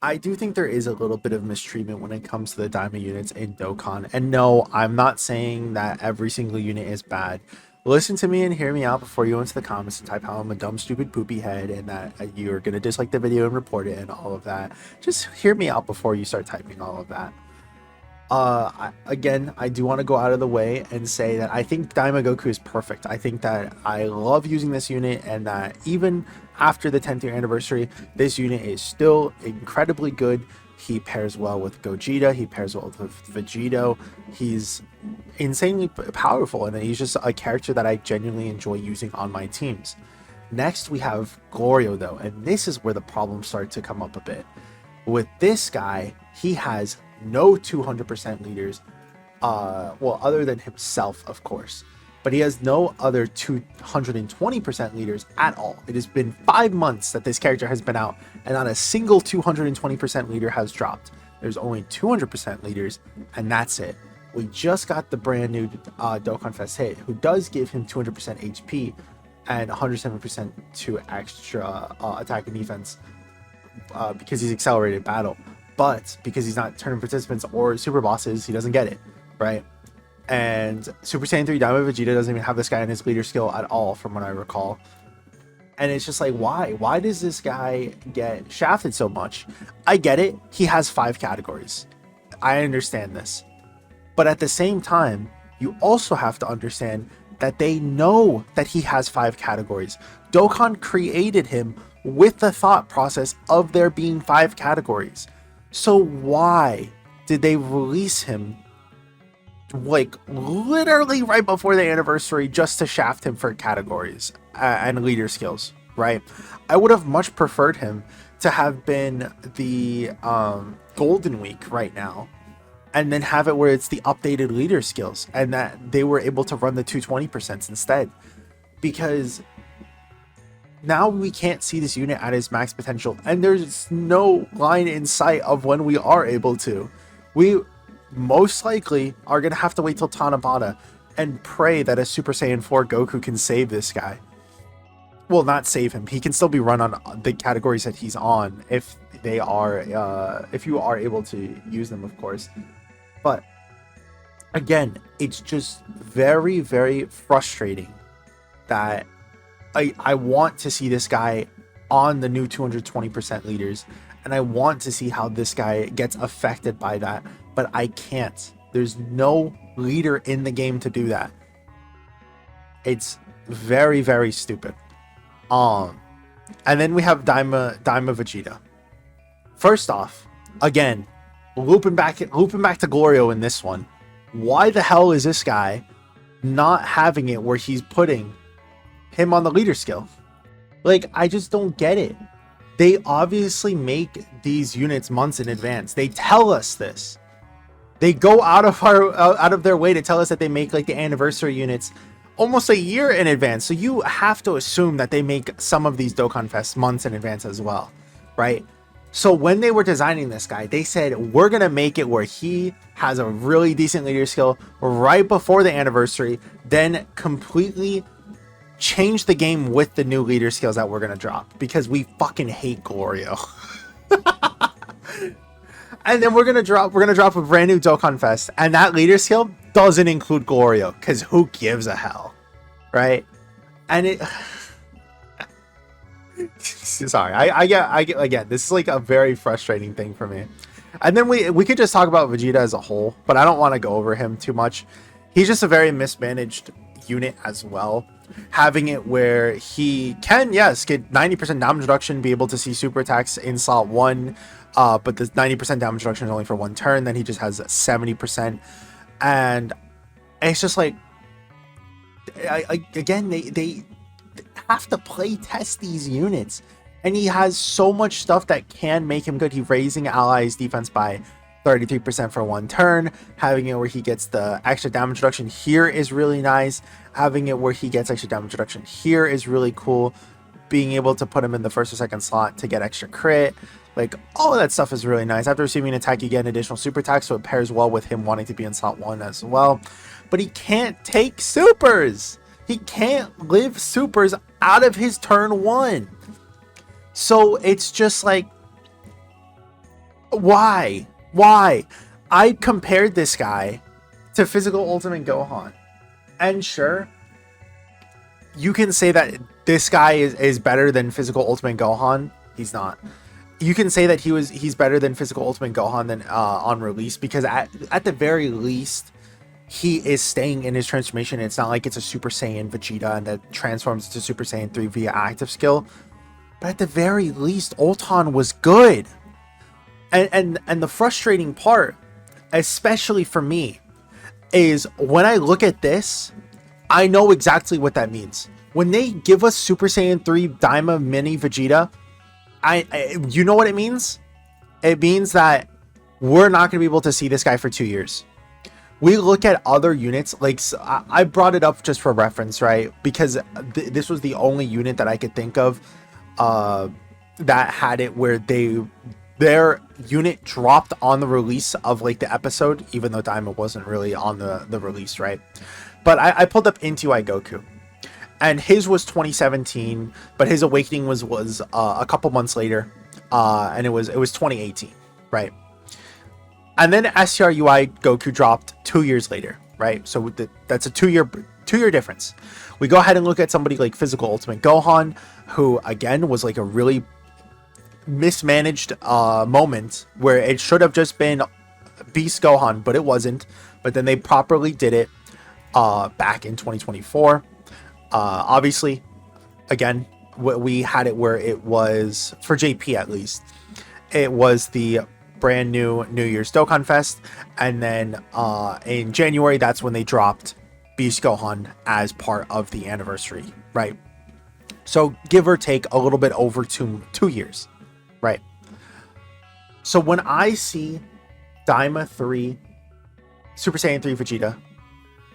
I do think there is a little bit of mistreatment when it comes to the Daima units in Dokkan. And no, I'm not saying that every single unit is bad. Listen to me and hear me out before you go into the comments and type how I'm a dumb, stupid, poopy head and that you're going to dislike the video and report it and all of that. Just hear me out before you start typing all of that. Again, I do want to go out of the way and say that I think Daima Goku is perfect. I think that I love using this unit, and that even after the 10th year anniversary, this unit is still incredibly good. He pairs well with Gogeta, he pairs well with Vegeta. He's insanely powerful, and he's just a character that I genuinely enjoy using on my teams. Next, we have Glorio, though, and this is where the problems start to come up a bit. With this guy, he has no 200% leaders, well, other than himself, of course, but he has no other 220% leaders at all. It has been 5 months that this character has been out, and not a single 220% leader has dropped. There's only 200% leaders, and that's it. We just got the brand new Dokkan Fest hit, who does give him 200% HP and 107% to extra attack and defense, because he's accelerated battle. But because he's not tournament participants or super bosses, he doesn't get it, right? And Super Saiyan 3 Daima Vegeta doesn't even have this guy in his leader skill at all, from what I recall. And it's just like, why? Why does this guy get shafted so much? I get it. He has 5 categories. I understand this. But at the same time, you also have to understand that they know that he has 5 categories. Dokkan created him with the thought process of there being 5 categories. So why did they release him like literally right before the anniversary just to shaft him for categories and leader skills, right? I would have much preferred him to have been the Golden Week right now, and then have it where it's the updated leader skills, and that they were able to run the 220% instead. Because now we can't see this unit at its max potential, and there's no line in sight of when we are able to. We most likely are going to have to wait till Tanabata and pray that a Super Saiyan 4 Goku can save this guy. Well, not save him. He can still be run on the categories that he's on if they are, if you are able to use them, of course. But again, it's just very, very frustrating that I want to see this guy on the new 220% leaders, and I want to see how this guy gets affected by that, but I can't. There's no leader in the game to do that. It's very, very stupid. And then we have Daima Vegeta. First off, again, looping back to Glorio in this one. Why the hell is this guy not having it where he's putting him on the leader skill? Like, I just don't get it. They obviously make these units months in advance. They tell us this. They go out of their way to tell us that they make like the anniversary units almost a year in advance. So you have to assume that they make some of these Dokkan Fest months in advance as well, right? So when they were designing this guy, they said, we're going to make it where he has a really decent leader skill right before the anniversary, then completely change the game with the new leader skills that we're going to drop, because we fucking hate Glorio. And then we're going to drop a brand new Dokkan Fest, and that leader skill doesn't include Glorio, because who gives a hell, right? And it sorry, I get again, this is like a very frustrating thing for me. And then we could just talk about Vegeta as a whole, but I don't want to go over him too much. He's just a very mismanaged unit as well, having it where he can, yes, get 90% damage reduction, be able to see super attacks in slot 1, but the 90% damage reduction is only for 1 turn. Then he just has 70%, and it's just like, again, they have to play test these units, and he has so much stuff that can make him good. He's raising allies defense by 33% for 1 turn. Having it where he gets the extra damage reduction here is really nice. Having it where he gets extra damage reduction here is really cool. Being able to put him in the first or second slot to get extra crit, like all of that stuff is really nice. After receiving an attack, you get an additional super attack, so it pairs well with him wanting to be in slot 1 as well. But he can't take supers. He can't live supers out of his turn 1. So it's just like, Why? I compared this guy to Physical Ultimate Gohan. And sure, you can say that this guy is better than Physical Ultimate Gohan. He's not. You can say that he's better than Physical Ultimate Gohan than on release, because at the very least he is staying in his transformation. It's not like it's a Super Saiyan Vegeta and that transforms to Super Saiyan 3 via active skill. But at the very least, Ulton was good. And the frustrating part, especially for me, is when I look at this, I know exactly what that means. When they give us Super Saiyan 3 Daima Mini Vegeta, you know what it means? It means that we're not going to be able to see this guy for 2 years. We look at other units, like I brought it up just for reference, right? Because this was the only unit that I could think of that had it where their unit dropped on the release of like the episode, even though Daima wasn't really on the release, right? But I pulled up Into Goku, and his was 2017, but his awakening was a couple months later, and it was 2018, right? And then STRUI Goku dropped 2 years later, right? So that's a 2 year difference. We go ahead and look at somebody like Physical Ultimate Gohan, who again was like a really mismanaged moment where it should have just been Beast Gohan, but it wasn't. But then they properly did it back in 2024. Obviously, again, we had it where it was, for JP at least, it was the brand new New Year's Dokkan Fest, and then in January, that's when they dropped Beast Gohan as part of the anniversary, right? So give or take a little bit over 2 years, right? So when I see Daima 3 Super Saiyan 3 Vegeta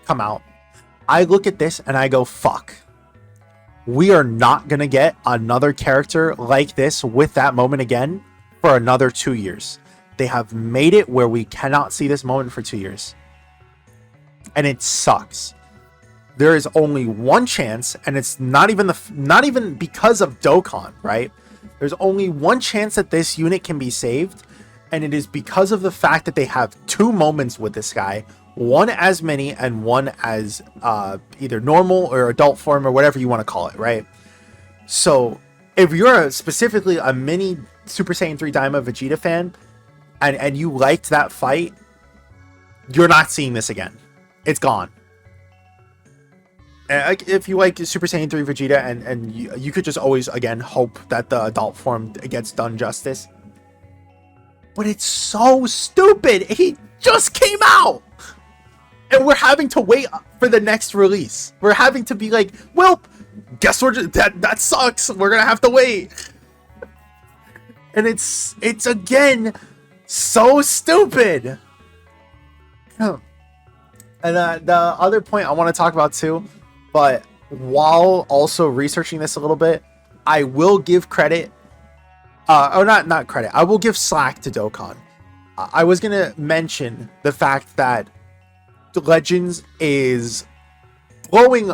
come out, I look at this and I go, fuck, we are not gonna get another character like this with that moment again for another 2 years. They have made it where we cannot see this moment for 2 years. And it sucks. There is only one chance, and it's not even because of Dokkan, right? There's only one chance that this unit can be saved, and it is because of the fact that they have 2 moments with this guy, one as mini and one as either normal or adult form or whatever you want to call it, right? So if you're specifically a mini Super Saiyan 3 Daima Vegeta fan, and you liked that fight, you're not seeing this again. It's gone. And if you like Super Saiyan 3 Vegeta, and you could just always, again, hope that the adult form gets done justice. But it's so stupid. He just came out. And we're having to wait for the next release. We're having to be like, well, guess that sucks. We're going to have to wait. And it's again so stupid. And the other point I want to talk about too, but while also researching this a little bit, I will give credit, or not credit, I will give slack to Dokkan. I was gonna mention the fact that Legends is blowing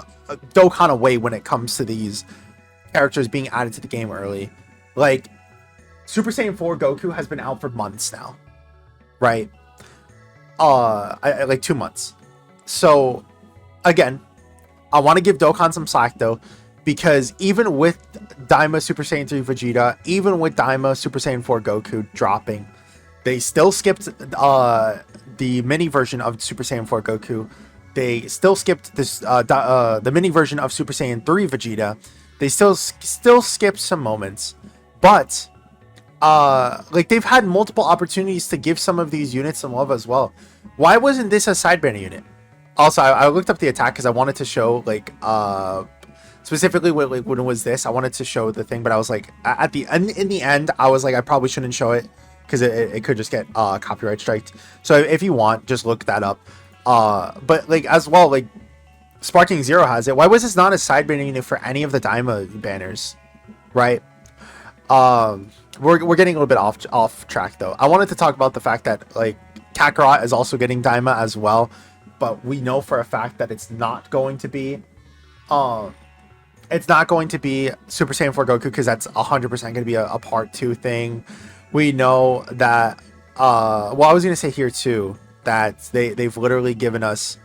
Dokkan away when it comes to these characters being added to the game early. Like, Super Saiyan 4 Goku has been out for months now, right? Like 2 months. So, again, I want to give Dokkan some slack though, because even with Daima Super Saiyan 3 Vegeta, even with Daima Super Saiyan 4 Goku dropping, they still skipped the mini version of Super Saiyan 4 Goku. They still skipped this the mini version of Super Saiyan 3 Vegeta. They still skipped some moments, but like, they've had multiple opportunities to give some of these units some love as well. Why wasn't this a sidebanner unit? Also, I looked up the attack because I wanted to show, like, specifically when it was this, I wanted to show the thing, but I was like, at the end, in the end, I was like, I probably shouldn't show it because it could just get copyright striked. So if you want, just look that up. But like, as well, like, Sparking Zero has it. Why was this not a sidebanner unit for any of the Daima banners, right? We're getting a little bit off track though. I wanted to talk about the fact that, like, Kakarot is also getting Daima as well, but we know for a fact that it's not going to be Super Saiyan 4 Goku, because that's 100% going to be a part 2 thing. We know that well, I was gonna say here too that they've literally given us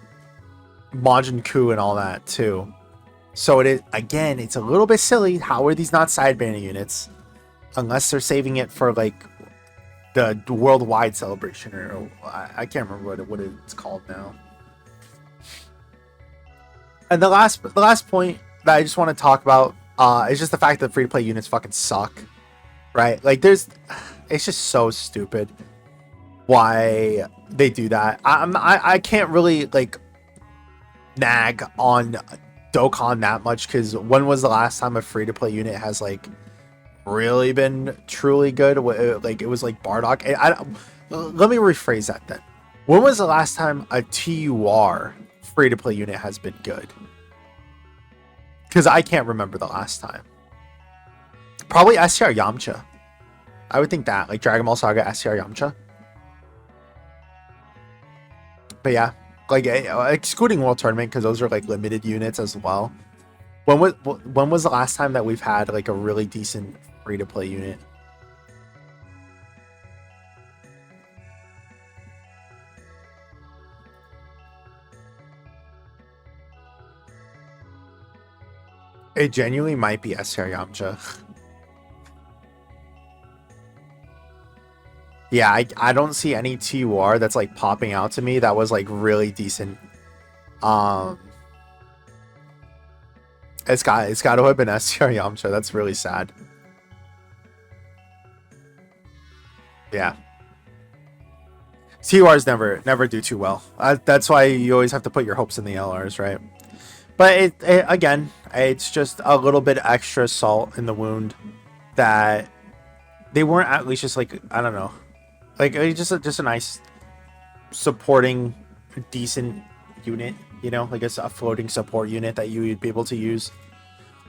Majin Ku and all that too. So it is, again, it's a little bit silly. How are these not side banner units? Unless they're saving it for like the worldwide celebration, or I can't remember what it's called now. And the last point that I just want to talk about is just the fact that free to play units fucking suck, right? Like it's just so stupid why they do that. I can't really like nag on Dokkan that much, because when was the last time a free to play unit has like really been truly good? Like it was like Bardock. Let me rephrase that then. When was the last time a TUR free to play unit has been good? Because I can't remember the last time. Probably STR Yamcha. I would think that, like Dragon Ball Saga STR Yamcha. But yeah, like excluding World Tournament, because those are like limited units as well. When was the last time that we've had like a really decent free to play unit? It genuinely might be STR Yamcha. Yeah, I don't see any TUR that's like popping out to me that was like really decent. It's got to have been STR Yamcha. That's really sad. Yeah. TURs never do too well. That's why you always have to put your hopes in the LRs, right? But again, it's just a little bit extra salt in the wound that they weren't at least just like, I don't know, like just a nice supporting decent unit, you know, like it's a floating support unit that you would be able to use.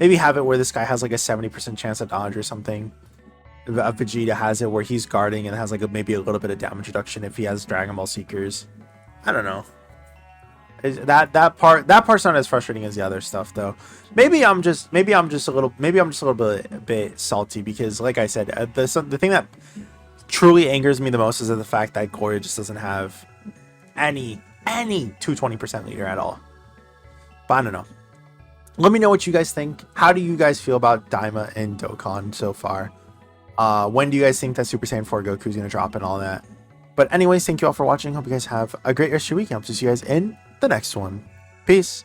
Maybe have it where this guy has like a 70% chance of dodge or something. Vegeta has it where he's guarding and has like maybe a little bit of damage reduction if he has Dragon Ball Seekers. I don't know. That part's not as frustrating as the other stuff though. Maybe I'm just a little bit salty, because like I said, the thing that truly angers me the most is the fact that Glorio just doesn't have any 220% leader at all. But I don't know. Let me know what you guys think. How do you guys feel about Daima and Dokkan so far? When do you guys think that Super Saiyan 4 Goku is going to drop and all that? But anyways, thank you all for watching. Hope you guys have a great rest of your week. I'll see you guys in the next one. Peace.